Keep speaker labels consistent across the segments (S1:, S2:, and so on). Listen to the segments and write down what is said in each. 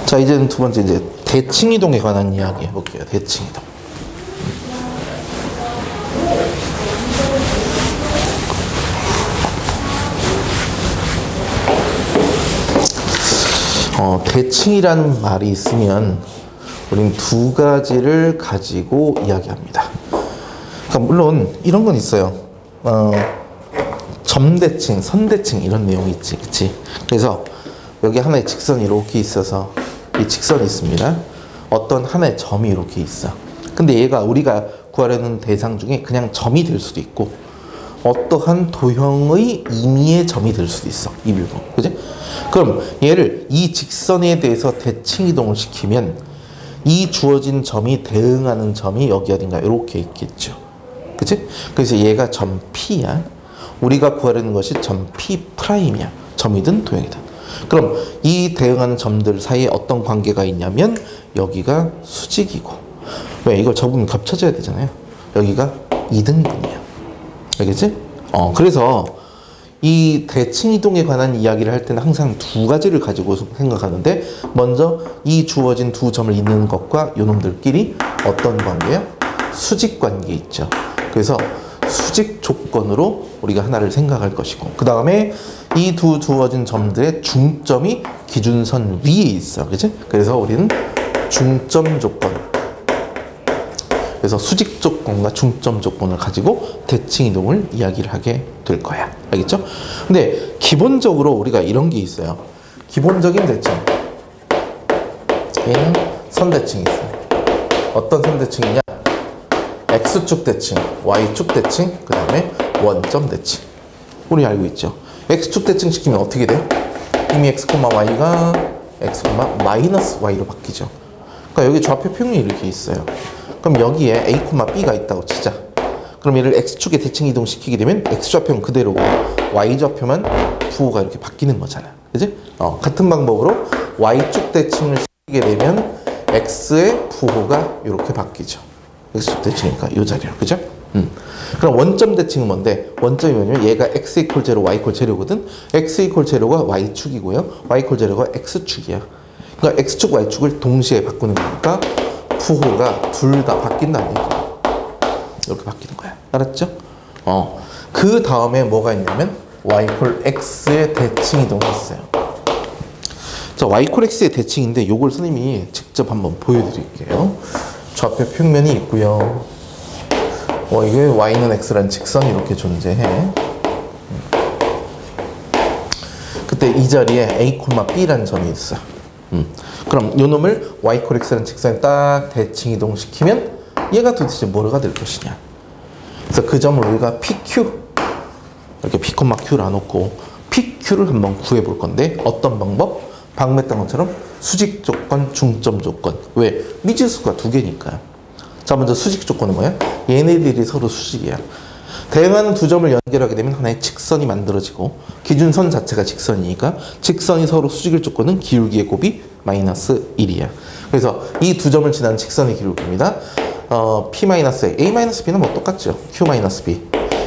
S1: 자, 이제는 두 번째 이제 대칭이동에 관한 이야기 해볼게요. 대칭이동. 대칭이라는 말이 있으면 우리는 두 가지를 가지고 이야기합니다. 그러니까 물론 이런 건 있어요. 점대칭, 선대칭 이런 내용이 있지, 그치? 그래서 여기 하나의 직선이 이렇게 있어서 이 직선이 있습니다. 어떤 하나의 점이 이렇게 있어. 근데 얘가 우리가 구하려는 대상 중에 그냥 점이 될 수도 있고 어떠한 도형의 임의의 점이 될 수도 있어. 이 물건, 그지? 그럼 얘를 이 직선에 대해서 대칭이동을 시키면 이 주어진 점이 대응하는 점이 여기 어딘가 이렇게 있겠죠. 그치? 그래서 얘가 점 P야. 우리가 구하려는 것이 점 P'이야. 점이든 도형이든. 그럼 이 대응하는 점들 사이에 어떤 관계가 있냐면 여기가 수직이고, 왜? 이걸 접으면 겹쳐져야 되잖아요. 여기가 2등분이야. 알겠지? 그래서 이 대칭이동에 관한 이야기를 할 때는 항상 두 가지를 가지고 생각하는데, 먼저 이 주어진 두 점을 잇는 것과 요놈들끼리 어떤 관계야? 수직 관계 있죠. 그래서 수직 조건으로 우리가 하나를 생각할 것이고, 그 다음에 이 두 주어진 점들의 중점이 기준선 위에 있어. 그치? 그래서 우리는 중점 조건, 그래서 수직 조건과 중점 조건을 가지고 대칭이동을 이야기를 하게 될 거야. 알겠죠? 근데 기본적으로 우리가 이런 게 있어요. 기본적인 대칭. 얘는 선대칭이 있어요. 어떤 선대칭이냐? X축 대칭, Y축 대칭, 그 다음에 원점 대칭. 우리 알고 있죠? X축 대칭 시키면 어떻게 돼? 이미 X, Y가 X, 마이너스 Y로 바뀌죠. 그러니까 여기 좌표 평면이 이렇게 있어요. 그럼 여기에 A, B가 있다고 치자. 그럼 얘를 X축에 대칭 이동시키게 되면 X좌표는 그대로고 Y좌표만 부호가 이렇게 바뀌는 거잖아. 그지? 같은 방법으로 Y축 대칭을 시키게 되면 X의 부호가 이렇게 바뀌죠. X축 대칭이니까 이 자리로. 그죠? 그럼 원점 대칭은 뭔데? 원점이 뭐냐면 얘가 X 이퀄 제로, Y 이퀄 제로거든? X 이퀄 제로가 Y축이고요. Y 이퀄 제로가 X축이야. 그러니까 X축, Y축을 동시에 바꾸는 거니까 부호가 둘 다 바뀐다는 얘기야. 이렇게 바뀌는 거야. 알았죠? 그 다음에 뭐가 있냐면 Y 이퀄 X의 대칭 이동이 있어요. 자, Y 이퀄 X의 대칭인데 이걸 선생님이 직접 한번 보여드릴게요. 좌표 평면이 있고요. 이게 Y는 X라는 직선이 이렇게 존재해. 그때 이 자리에 A, B라는 점이 있어. 그럼 요 놈을 Y 이퀄 X라는 직선에 딱 대칭 이동시키면 얘가 도대체 뭐가 될 것이냐. 그래서 그 점을 우리가 PQ, 이렇게 P, Q를 안 놓고 PQ를 한번 구해 볼 건데, 어떤 방법? 방금 했던 것처럼 수직 조건, 중점 조건. 왜? 미지수가 두 개니까. 자, 먼저 수직 조건은 뭐야? 얘네들이 서로 수직이야. 대응하는 두 점을 연결하게 되면 하나의 직선이 만들어지고, 기준선 자체가 직선이니까 직선이 서로 수직일 조건은 기울기의 곱이 마이너스 1이야. 그래서 이 두 점을 지나는 직선의 기울기입니다. P-A, A-B는 뭐 똑같죠. Q-B.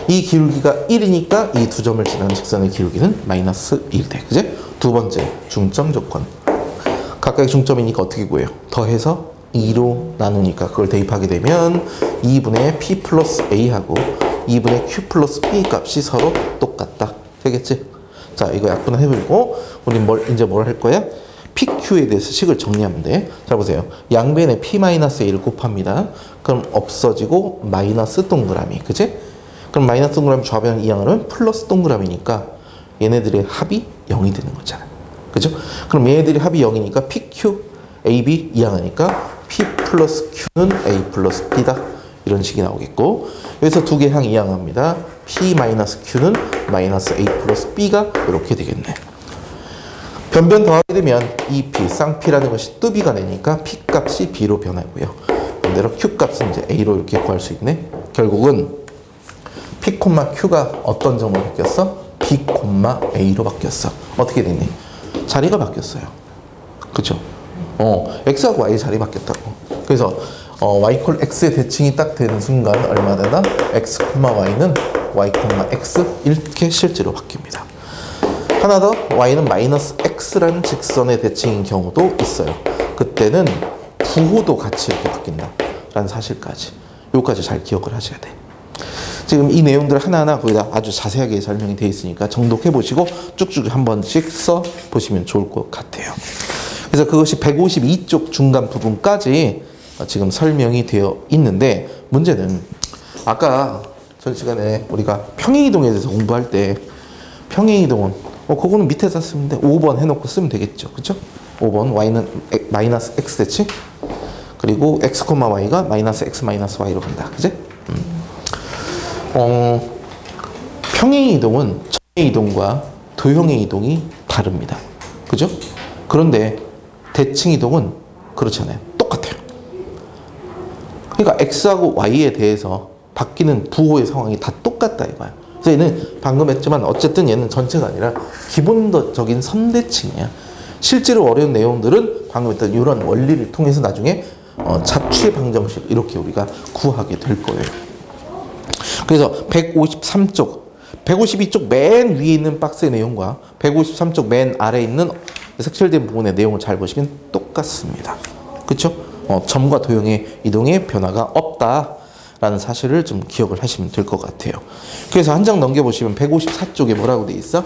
S1: 이 기울기가 1이니까 이 두 점을 지나는 직선의 기울기는 마이너스 1 돼. 그제? 두 번째, 중점 조건. 각각의 중점이니까 어떻게 구해요? 더해서 2로 나누니까 그걸 대입하게 되면 2분의 P 플러스 A하고 2분의 Q 플러스 B 값이 서로 똑같다. 되겠지? 자, 이거 약분을 해버리고 우리 이제 뭘 할 거야? PQ에 대해서 식을 정리하면 돼. 자, 보세요. 양변에 P-A를 곱합니다. 그럼 없어지고 마이너스 동그라미. 그치? 그럼 마이너스 동그라미 좌변 이항하면 플러스 동그라미니까 얘네들의 합이 0이 되는 거잖아. 그죠? 그럼 얘네들이 합이 0이니까 PQ, AB 이항하니까 P 플러스 Q는 A 플러스 B다. 이런 식이 나오겠고, 여기서 두 개 항 이항합니다. P 마이너스 Q는 마이너스 A 플러스 B가 이렇게 되겠네. 변변 더하게 되면 EP, 쌍P라는 것이 뚜비가 되니까 P 값이 B로 변하고요. 반대로 Q 값은 이제 A로 이렇게 구할 수 있네. 결국은 P, Q가 어떤 점으로 바뀌었어? B, A로 바뀌었어. 어떻게 됐니? 자리가 바뀌었어요. 그쵸? X하고 Y 자리 바뀌었다고. 그래서 Y 이퀄 X의 대칭이 딱 되는 순간 얼마 되나? X, Y는 Y, X 이렇게 실제로 바뀝니다. 하나 더, Y는 마이너스 x라는 직선의 대칭인 경우도 있어요. 그때는 부호도 같이 이렇게 바뀐다라는 사실까지, 요까지 잘 기억을 하셔야 돼. 지금 이 내용들 하나하나 거기다 아주 자세하게 설명이 되어 있으니까 정독해 보시고 쭉쭉 한 번씩 써 보시면 좋을 것 같아요. 그래서 그것이 152쪽 중간 부분까지 지금 설명이 되어 있는데, 문제는 아까 전 시간에 우리가 평행이동에 대해서 공부할 때 평행이동은 그거는 밑에다 쓰면 돼. 5번 해놓고 쓰면 되겠죠. 그쵸? 5번 y는 마이너스 x 대칭, 그리고 x, y가 마이너스 x 마이너스 y로 간다. 그치? 평행의 이동은 점의 이동과 도형의 이동이 다릅니다. 그죠? 그런데 대칭 이동은 그렇잖아요. 똑같아요. 그러니까 x하고 y에 대해서 바뀌는 부호의 상황이 다 똑같다 이거야. 그래서 얘는 방금 했지만 어쨌든 얘는 전체가 아니라 기본적인 선대칭이야. 실제로 어려운 내용들은 방금 했던 이런 원리를 통해서 나중에 잡취의 방정식 이렇게 우리가 구하게 될 거예요. 그래서 153쪽, 152쪽 맨 위에 있는 박스의 내용과 153쪽 맨 아래에 있는 색칠된 부분의 내용을 잘 보시면 똑같습니다. 그렇죠? 점과 도형의 이동에 변화가 없다라는 사실을 좀 기억을 하시면 될 것 같아요. 그래서 한 장 넘겨보시면 154쪽에 뭐라고 돼 있어?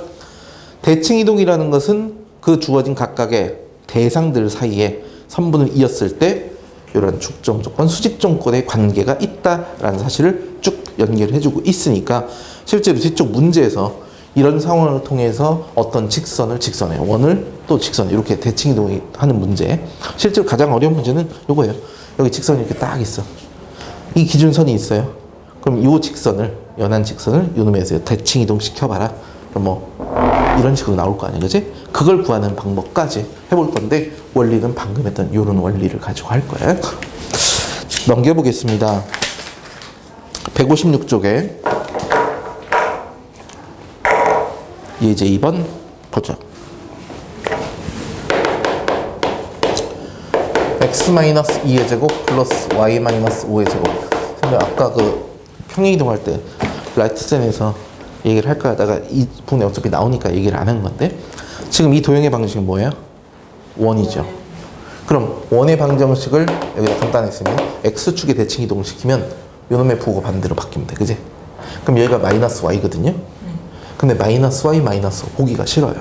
S1: 대칭 이동이라는 것은 그 주어진 각각의 대상들 사이에 선분을 이었을 때 이런 축적 조건, 수직 조건의 관계가 있다라는 사실을 쭉 연결해주고 있으니까 실제로 뒤쪽 문제에서 이런 상황을 통해서 어떤 직선을 원을 또 직선 이렇게 대칭 이동이 하는 문제, 실제로 가장 어려운 문제는 이거예요. 여기 직선이 이렇게 딱 있어. 이 기준선이 있어요. 그럼 이 직선을, 연한 직선을 요놈에서 대칭 이동 시켜봐라. 그럼 뭐 이런 식으로 나올 거 아니야, 그지? 그걸 구하는 방법까지 해볼 건데, 원리는 방금 했던 이런 원리를 가지고 할 거예요. 넘겨보겠습니다. 156쪽에 예제 2번 보죠. x-2의 제곱 플러스 y-5의 제곱. 근데 아까 그 평행이동할 때 라이트센에서 얘기를 할까 하다가 이 부분에 어차피 나오니까 얘기를 안 한 건데, 지금 이 도형의 방정식은 뭐예요? 원이죠. 그럼 원의 방정식을 여기다 간단히 쓰면 x축에 대칭 이동시키면 요놈의 부호가 반대로 바뀌면 돼. 그지? 그럼 여기가 마이너스 y거든요. 근데 마이너스 y 마이너스 5 보기가 싫어요.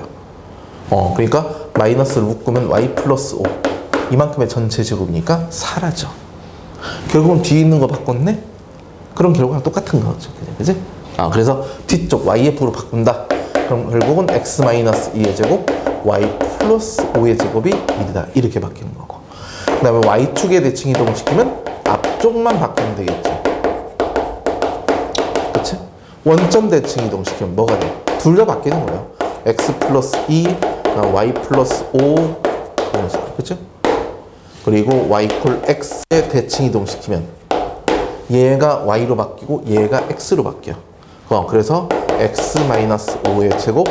S1: 그러니까 마이너스를 묶으면 y 플러스 5 이만큼의 전체 제곱이니까 사라져. 결국은 뒤에 있는 거 바꿨네? 그럼 결국은 똑같은 거죠. 그지? 그래서 뒤쪽 yf로 바꾼다. 그럼 결국은 x-2의 제곱 y 플러스 5의 제곱이 1이다. 이렇게 바뀌는 거고. 그 다음에 y축에 대칭 이동시키면 앞쪽만 바꾸면 되겠지. 그치? 원점 대칭 이동시키면 뭐가 돼? 둘 다 바뀌는 거예요. x 플러스 2, y 플러스 5 이런 식으로. 그쵸? 그리고 y 콜 x에 대칭 이동시키면 얘가 y로 바뀌고 얘가 x로 바뀌어. 그래서 x-5의 제곱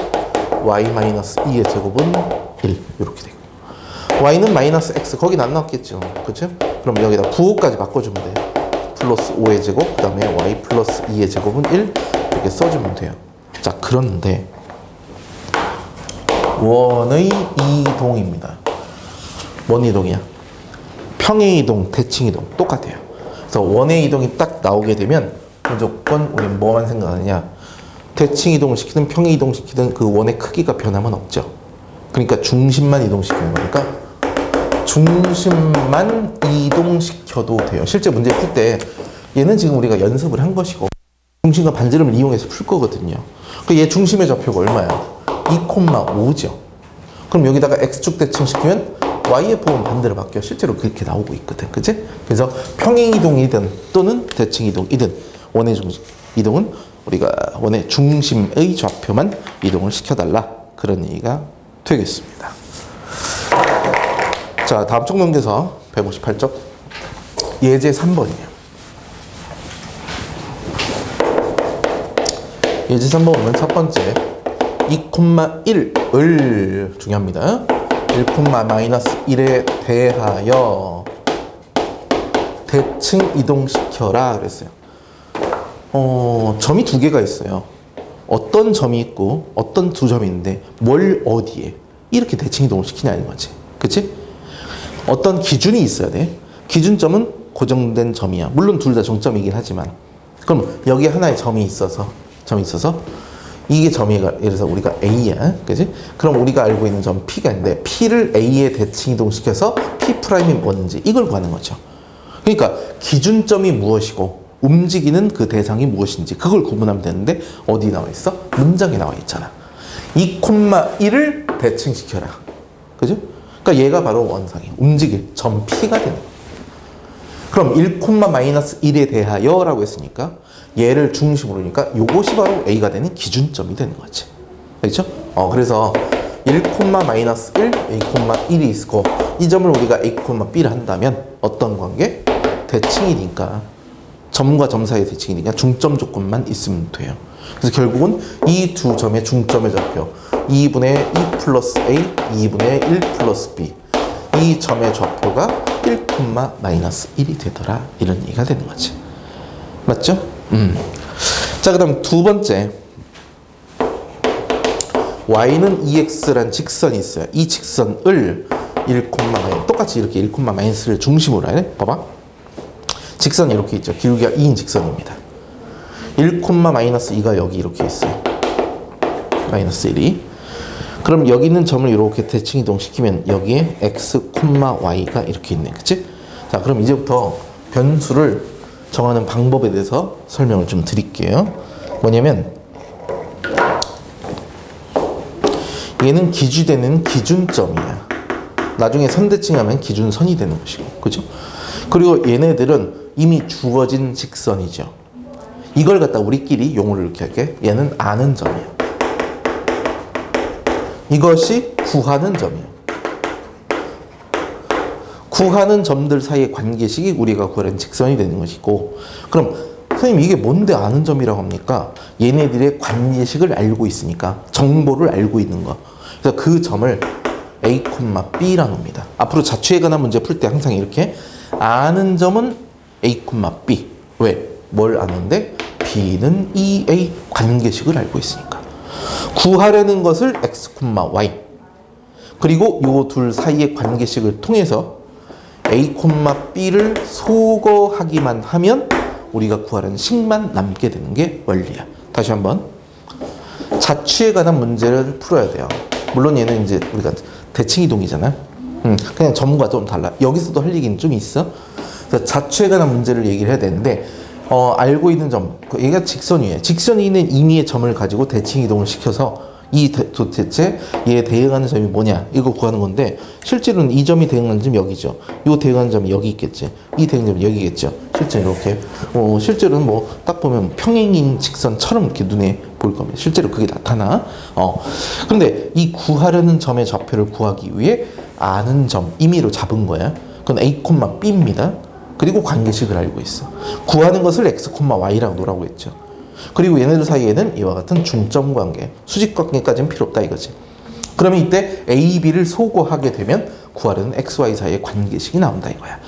S1: y-2의 제곱은 1 이렇게 되고, y는 마이너스 x 거긴 안 나왔겠죠. 그쵸? 그럼 여기다 부호까지 바꿔주면 돼요. 플러스 5의 제곱 그 다음에 y 플러스 2의 제곱은 1 이렇게 써주면 돼요. 자, 그런데 원의 이동입니다. 뭔 이동이야? 평행 이동, 대칭 이동 똑같아요. 그래서 원의 이동이 딱 나오게 되면 무조건 우리는 뭐만 생각하느냐? 대칭 이동을 시키든 평행 이동시키든 그 원의 크기가 변함은 없죠. 그러니까 중심만 이동시키는 거니까 중심만 이동시켜도 돼요. 실제 문제 풀 때 얘는 지금 우리가 연습을 한 것이고 중심과 반지름을 이용해서 풀 거거든요. 얘 중심의 좌표가 얼마야? 2,5죠. 그럼 여기다가 x축 대칭시키면 y의 부호는 반대로 바뀌어. 실제로 그렇게 나오고 있거든. 그치? 그래서 평행 이동이든 또는 대칭 이동이든 원의 중심 이동은 우리가 원의 중심의 좌표만 이동을 시켜달라. 그런 얘기가 되겠습니다. 자, 다음 쪽 넘겨서 158쪽 예제 3번이에요. 예제 3번 보면 첫 번째 2,1을 중요합니다. 1,-1에 대하여 대칭 이동시켜라 그랬어요. 점이 두 개가 있어요. 어떤 점이 있고 어떤 두 점이 있는데 뭘 어디에, 이렇게 대칭 이동을 시키냐는 거지. 그치? 어떤 기준이 있어야 돼. 기준점은 고정된 점이야. 물론 둘 다 정점이긴 하지만. 그럼 여기에 하나의 점이 있어서 이게 점이가, 예를 들어서 우리가 A야. 그지? 그럼 우리가 알고 있는 점 P가 있는데 P를 A에 대칭 이동시켜서 P'이 뭔지 이걸 구하는 거죠. 그러니까 기준점이 무엇이고 움직이는 그 대상이 무엇인지 그걸 구분하면 되는데 어디 나와 있어? 문장에 나와 있잖아. 2,1을 대칭시켜라. 그죠? 그러니까 얘가 바로 원상이 움직일 점 P가 되는 거야. 그럼 1,-1에 대하여라고 했으니까 얘를 중심으로 하니까 이것이 바로 A가 되는 기준점이 되는 거지. 그렇죠? 그래서 1,-1, A,1이 있고 이 점을 우리가 A, B를 한다면 어떤 관계? 대칭이니까 점과 점 사이의 대칭이니까 중점 조건만 있으면 돼요. 그래서 결국은 이 두 점의 중점의 좌표 2분의 2 플러스 A, 2분의 1 플러스 B 이 점의 좌표가 1,-1이 되더라. 이런 얘기가 되는 거지. 맞죠? 자, 그 다음 두 번째 y는 2x란 직선이 있어요. 이 직선을 1, 똑같이 이렇게 1,-를 중심으로 해. 봐봐. 직선이 이렇게 있죠. 기울기가 2인 직선입니다. 1,-2가 여기 이렇게 있어요. 마이너스 1이. 그럼 여기 있는 점을 이렇게 대칭 이동시키면 여기에 x, y가 이렇게 있네. 그치? 자, 그럼 이제부터 변수를 정하는 방법에 대해서 설명을 좀 드릴게요. 뭐냐면 얘는 기준되는 기준점이야. 나중에 선대칭하면 기준선이 되는 것이고, 그죠? 그리고 얘네들은 이미 주어진 직선이죠. 이걸 갖다 우리끼리 용어를 이렇게 할게. 얘는 아는 점이야. 이것이 구하는 점이에요. 구하는 점들 사이의 관계식이 우리가 구하는 직선이 되는 것이고, 그럼 선생님 이게 뭔데 아는 점이라고 합니까? 얘네들의 관계식을 알고 있으니까 정보를 알고 있는 거. 그래서 그 점을 A, B라고 합니다. 앞으로 자취에 관한 문제 풀 때 항상 이렇게 아는 점은 A, B. 왜? 뭘 아는데? B는 EA 관계식을 알고 있으니까. 구하려는 것을 X, Y. 그리고 요 둘 사이의 관계식을 통해서 A, B를 소거하기만 하면 우리가 구하려는 식만 남게 되는 게 원리야. 다시 한번. 자취에 관한 문제를 풀어야 돼요. 물론 얘는 이제 우리가 대칭 이동이잖아. 그냥 점과 좀 달라. 여기서도 할 얘기는 좀 있어. 그래서 자취에 관한 문제를 얘기를 해야 되는데 알고 있는 점, 얘가 직선이에요. 직선이 있는 임의의 점을 가지고 대칭 이동을 시켜서 도대체 얘에 대응하는 점이 뭐냐 이거 구하는 건데 실제로는 이 점이 대응하는 점이 여기죠. 이 대응하는 점이 여기 있겠지. 이 대응점이 여기겠죠. 실제 이렇게 실제로는 뭐 딱 보면 평행인 직선처럼 이렇게 눈에 보일 겁니다. 실제로 그게 나타나. 근데 이 구하려는 점의 좌표를 구하기 위해 아는 점 임의로 잡은 거야. 그건 A, B입니다. 그리고 관계식을 알고 있어. 구하는 것을 X, Y라고 놓으라고 했죠. 그리고 얘네들 사이에는 이와 같은 중점 관계, 수직 관계까지는 필요 없다 이거지. 그러면 이때 A, B를 소거하게 되면 구하려는 X, Y 사이의 관계식이 나온다 이거야.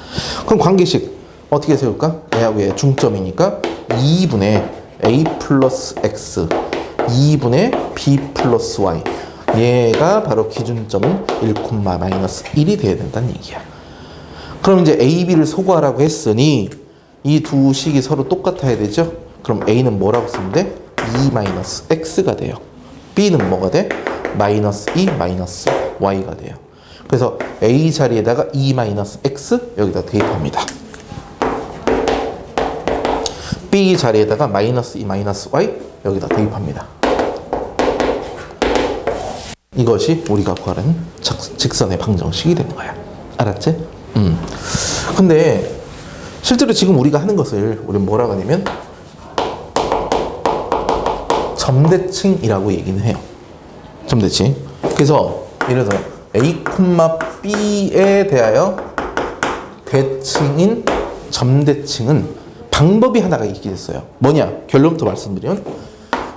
S1: 그럼 관계식 어떻게 세울까? 얘하고의 중점이니까 2분의 A 플러스 X, 2분의 B 플러스 Y. 얘가 바로 기준점은 1,-1이 돼야 된다는 얘기야. 그럼 이제 A, B를 소거하라고 했으니 이 두 식이 서로 똑같아야 되죠? 그럼 A는 뭐라고 쓰면 돼? 2-X가 돼요. B는 뭐가 돼? -2-Y가 돼요. 그래서 A 자리에다가 2-X 여기다 대입합니다. B 자리에다가 -2-Y 여기다 대입합니다. 이것이 우리가 구하는 직선의 방정식이 되는 거야. 알았지? 근데 실제로 지금 우리가 하는 것을 우리는 뭐라고 하냐면 점대칭이라고 얘기는 해요. 점대칭. 그래서 예를 들어 A, B에 대하여 대칭인 점대칭은 방법이 하나가 있게 됐어요. 뭐냐? 결론부터 말씀드리면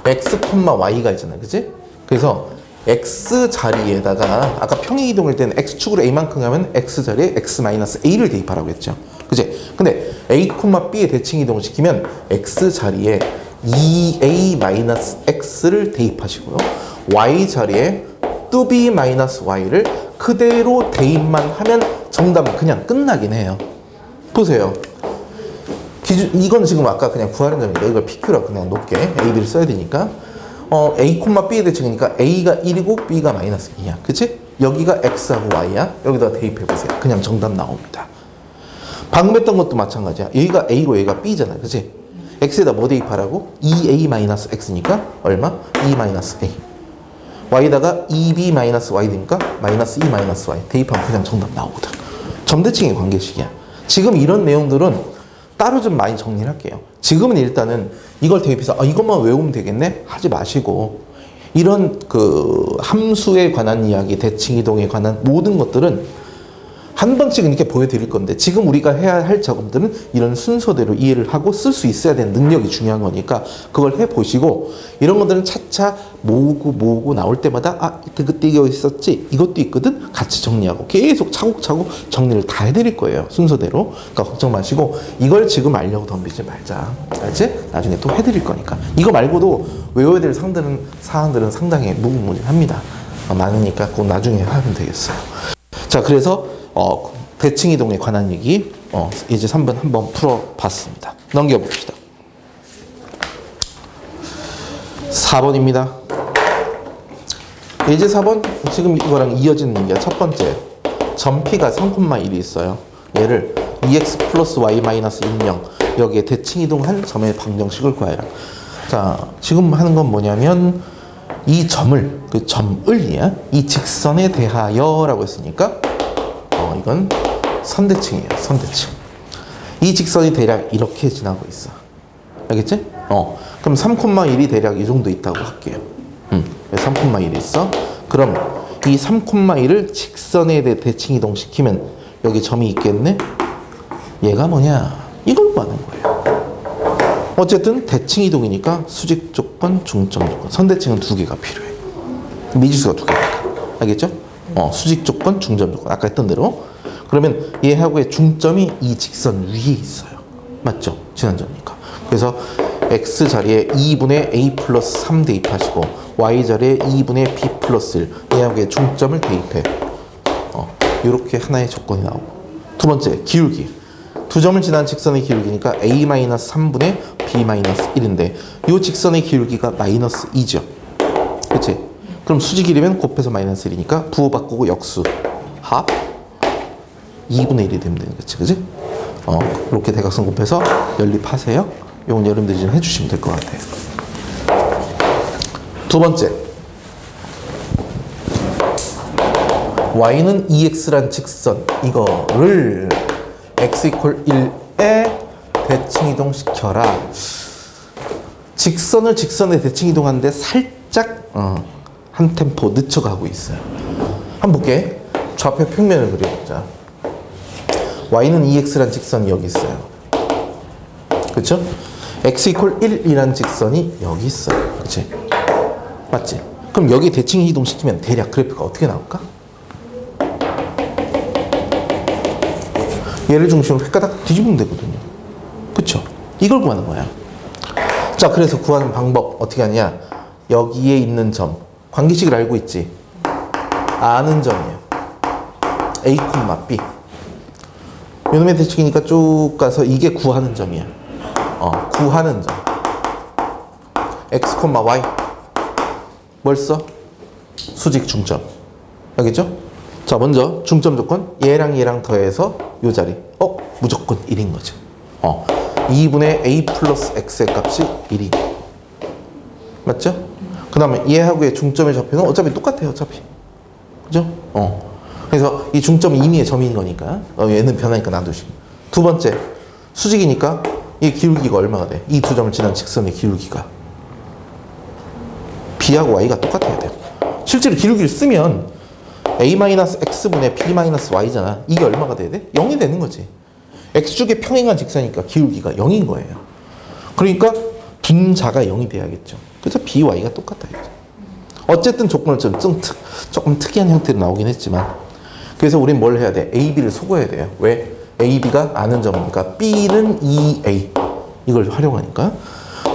S1: X, Y가 있잖아요. 그치? 그래서 X 자리에다가 아까 평행 이동할 때는 X축으로 A만큼 가면 X 자리에 X-A를 대입하라고 했죠. 그치? 근데 A, B에 대칭 이동을 시키면 X 자리에 2A-X를 대입하시고요. Y 자리에 2b-y를 그대로 대입만 하면 정답은 그냥 끝나긴 해요. 보세요. 이건 지금 아까 그냥 구하는 점이니까 이걸 PQ라고 그냥 높게 A, B를 써야 되니까 A, B의 대칭이니까 A가 1이고 B가 마이너스 2야. 그치? 여기가 X하고 Y야. 여기다가 대입해보세요. 그냥 정답 나옵니다. 방금 했던 것도 마찬가지야. 여기가 A고 여기가 B잖아. 그치? X에다 뭐 대입하라고? 2A-X니까 얼마? 2-A. Y에다가 2B-Y 되니까 마이너스 2-Y. 대입하면 그냥 정답 나오거든. 점대칭의 관계식이야. 지금 이런 내용들은 따로 좀 많이 정리를 할게요. 지금은 일단은 이걸 대입해서 이것만 외우면 되겠네? 하지 마시고 이런 그 함수에 관한 이야기, 대칭이동에 관한 모든 것들은 한 번씩은 이렇게 보여드릴 건데 지금 우리가 해야 할 작업들은 이런 순서대로 이해를 하고 쓸 수 있어야 되는 능력이 중요한 거니까 그걸 해보시고 이런 것들은 차차 모으고 나올 때마다 그때 이거 있었지? 이것도 있거든? 같이 정리하고 계속 차곡차곡 정리를 다 해드릴 거예요. 순서대로. 그러니까 걱정 마시고 이걸 지금 알려고 덤비지 말자. 알지? 나중에 또 해드릴 거니까. 이거 말고도 외워야 될 사항들은 상당히 무궁무진합니다. 많으니까 꼭 나중에 하면 되겠어요. 자, 그래서 대칭이동에 관한 얘기 이제 3번 한번 풀어봤습니다. 넘겨봅시다. 4번입니다. 이제 4번 지금 이거랑 이어지는 얘기야. 첫 번째 점 P가 3,1이 있어요. 얘를 2x 플러스 y 마이너스 10 여기에 대칭이동한 점의 방정식을 구하라. 자, 지금 하는 건 뭐냐면 이 점을 이 직선에 대하여라고 했으니까 이건 선대칭이에요. 선대칭. 이 직선이 대략 이렇게 지나고 있어. 알겠지? 그럼 3,1이 대략 이 정도 있다고 할게요. 3,1이 있어. 그럼 이 3,1을 직선에 대해 대칭이동 시키면 여기 점이 있겠네? 얘가 뭐냐? 이걸 구하는 거예요. 어쨌든 대칭이동이니까 수직 조건, 중점 조건. 선대칭은 2개가 필요해. 미지수가 2개니까. 알겠죠? 수직 조건, 중점 조건. 아까 했던 대로. 그러면 얘하고의 중점이 이 직선 위에 있어요. 맞죠? 지난점이니까. 그래서 x 자리에 2분의 a 플러스 3 대입하시고 y 자리에 2분의 b 플러스 1 얘하고의 중점을 대입해. 이렇게 하나의 조건이 나오고. 두 번째, 기울기. 두 점을 지난 직선의 기울기니까 a-3분의 b-1인데 이 직선의 기울기가 마이너스 2죠. 그치? 그럼 수직이라면 곱해서 마이너스 1이니까 부호 바꾸고 역수 합 2분의 1이 되면 되는 거지. 그치? 이렇게 대각선 곱해서 연립하세요. 이건 여러분들이 좀 해주시면 될 것 같아요. 두 번째, y는 2x란 직선 이거를 x = 1에 대칭이동 시켜라. 직선을 직선에 대칭이동하는데 살짝 한 템포 늦춰가고 있어요. 한번 볼게. 좌표 평면을 그려보자. y는 2x란 직선이 여기 있어요. 그쵸? x = 1이란 직선이 여기 있어요. 그치? 맞지? 그럼 여기 대칭 이동시키면 대략 그래프가 어떻게 나올까? 얘를 중심으로 획가닥 뒤집으면 되거든요. 그쵸? 이걸 구하는 거야. 자, 그래서 구하는 방법 어떻게 하냐? 여기에 있는 점 관계식을 알고 있지? 아는 점이에요. a, b 요놈의 대칭이니까 쭉 가서 이게 구하는 점이야. 구하는 점 x, y 뭘 써? 수직 중점. 알겠죠? 자, 먼저 중점 조건 얘랑 더해서 요 자리 무조건 1인 거죠. 2분의 a 플러스 x의 값이 1이 맞죠? 그 다음에 얘하고의 중점의 좌표는 어차피 똑같아요. 어차피 그죠? 그래서 이 중점이 임의의 점인 거니까 얘는 변하니까 놔두시고. 두 번째, 수직이니까 이 기울기가 얼마가 돼? 이 두 점을 지난 직선의 기울기가 b하고 y가 똑같아야 돼요. 실제로 기울기를 쓰면 a-x분의 b-y잖아. 이게 얼마가 돼야 돼? 0이 되는 거지. x축의 평행한 직선이니까 기울기가 0인 거예요. 그러니까 분자가 0이 돼야겠죠. 그래서 b, y가 똑같아요. 어쨌든 조건을 조금 특이한 형태로 나오긴 했지만 그래서 우린 뭘 해야 돼? a, b를 속어야 돼요. 왜? a, b가 아는 점이니까 b는 2a 이걸 활용하니까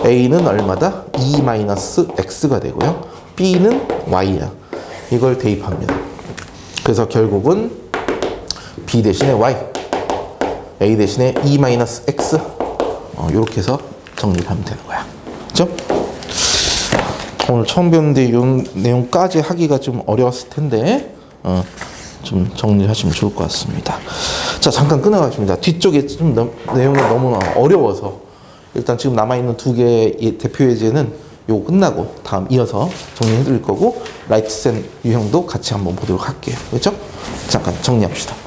S1: a는 얼마다? 2-x가 되고요. b는 y야. 이걸 대입합니다. 그래서 결국은 b 대신에 y, a 대신에 e-x 이렇게 해서 정리를 하면 되는 거야. 그죠? 오늘 처음 배웠는데 이 내용까지 하기가 좀 어려웠을 텐데 좀 정리하시면 좋을 것 같습니다. 자, 잠깐 끊어가겠습니다. 뒤쪽에 좀 내용이 너무나 어려워서 일단 지금 남아있는 두 개의 대표 예제는 요거 끝나고 다음 이어서 정리해 드릴 거고 라이트센 유형도 같이 한번 보도록 할게요. 그렇죠? 잠깐 정리합시다.